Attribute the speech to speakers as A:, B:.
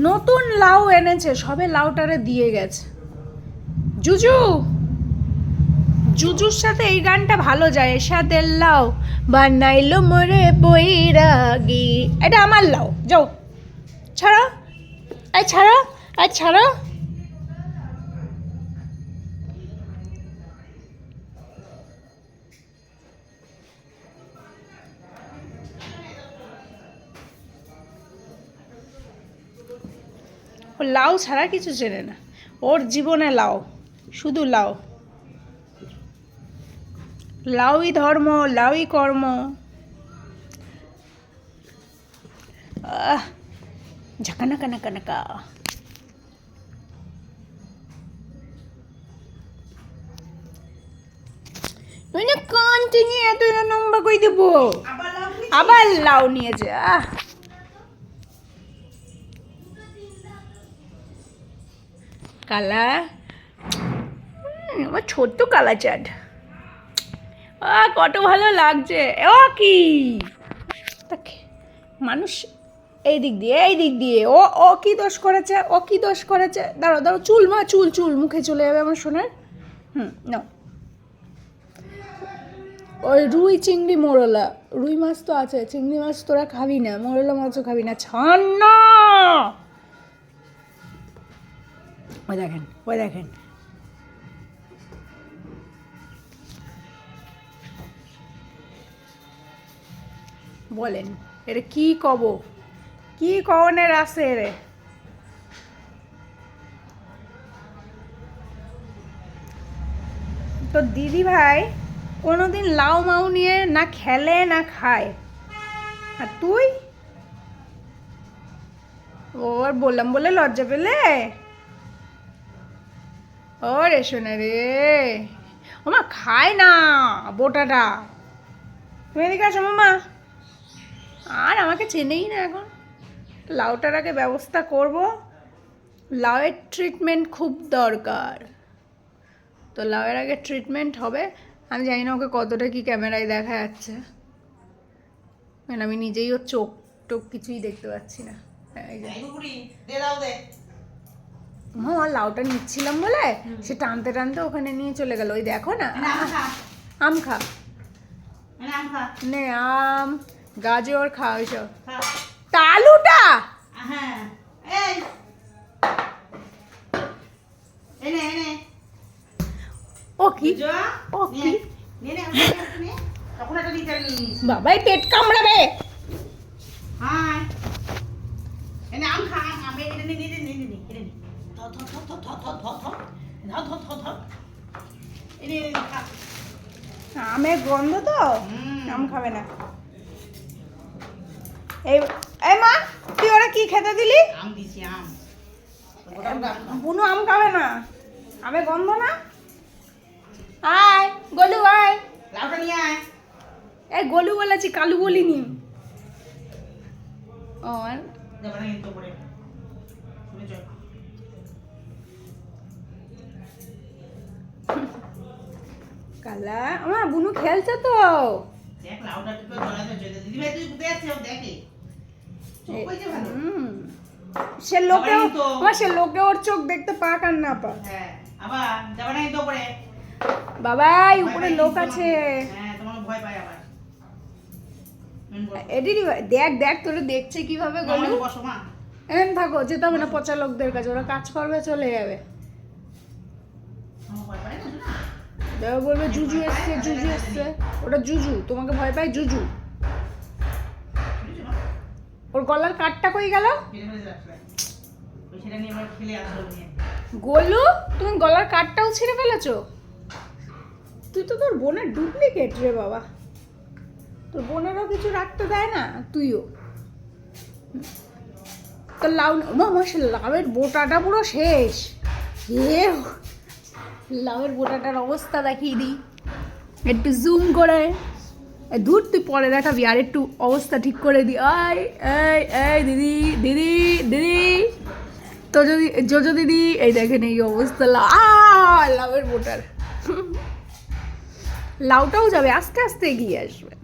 A: নতুন লাউ এনেছে, সবে লাউটারে দিয়ে গেছে। জুজু, জুজুর সাথে এই গানটা ভালো যায়, সাদের লাউ বানাইলো মোরে বৈরাগী। এটা আমার লাউ, যাও ছাড়ো, এই ছাড়ো, এই ছাড়ো। ও লাউ ছাড়া কিছু চেনে না, ওর জীবনে লাউ, শুধু লাউ। লাউই ধর্ম, লাউই কর্ম। ঝাঁকানাকা নাকা নাকা। তুই না কন্টিনিউ এত নম্বর কই দেবো, আবার লাউ নিয়েছে। কালা, আমার ছোট্ট কালা চাঁদ, কত ভালো লাগছে। ও কি মানুষ, এই দিক দিয়ে, এই দিক দিয়ে, ও ও কি দোষ করেছে, ও কি দোষ করেছে? দাঁড়াও দাঁড়াও, চুল মা, চুল চুল মুখে চলে যাবে আমার সোনার। নাও। ওই রুই চিংড়ি মোরলা, রুই মাছ তো আছে, চিংড়ি মাছ তোরা খাবি না, মোরলা মাছও খাবি না, ছান না। ওই দেখেন, ওই দেখেন, বলেন এটা কি কব, কি কনের আছে রে? তো দিদি ভাই কোনোদিন লাউ মাউ নিয়ে না খেলে না খায়, আর তুই ওর বললাম বলে লজ্জা পেলে? ও রে শোনা রে, ওমা খায় না বোটাটা। তুমি এদিকে আসো মামা। আর আমাকে চেনেই না এখন। লাউটার আগে ব্যবস্থা করব, লাউয়ের ট্রিটমেন্ট খুব দরকার, তো লাউয়ের আগে ট্রিটমেন্ট হবে। আমি জানি না ওকে কতটা কি ক্যামেরায় দেখা যাচ্ছে, মানে আমি নিজেই ওর চোখ টোক কিছুই দেখতে পাচ্ছি না। হ্যাঁ, লাউটা নিচ্ছিলাম বলে সে টানতে টানতে ওখানে নিয়ে চলে গেল। ওই দেখো না, আম খা, নে আম, গাজর খা, ওইসব। তালুটা ও কি, ও কি বাবাই পেট কামড়াবে। আমের গন্ধ তো, আম খাবে না। এই মা, তুই ওরা কি খেতে দিলি? বুনু আম খাবে না, আমের গন্ধ না। আয় গোলু, আয় লাউটা নিয়ে আয়। এই গোলু বলেছি, কালু বলিনি। ও কালা, আমার বুনু খেলছে তো। সে লোকে ওর চোখ দেখতে পাক আর না পাক। বাবাই উপরে লোক আছে। দেখ দেখ তোরা দেখছে কিভাবে। গলু এমন থাকো, যেতে হবে না পচা লোকদের কাছে, ওরা কাজ করবে চলে যাবে। বলবে জুজু এসছে, জুজু এসছে। ওটা জুজু, তোমাকে ভয় পায় জুজু। ওর গলার কাঠটা কই গেল? গোলু, তুমি গলার কাঠটাও ছিঁড়ে ফেলেছো? তুই তো তোর বোনের ডুপ্লিকেট রে বাবা, তোর বোনেরও কিছু রাখতে দেয় না, তুইও। তো লাউ, লাউয়ের বোটাটা পুরো শেষ। লাউয়ের বোটাটার অবস্থা দেখিয়ে দিই একটু জুম করে। দূর তুই পরে দেখাবি, আর একটু অবস্থা ঠিক করে দিই। এই এই দিদি, দিদি দিদি, তো যদি জোজো দিদি, এই দেখেন এই অবস্থা লাউয়ের বোটার। লাউটাও যাবে, আস্তে আস্তে এগিয়ে আসবে।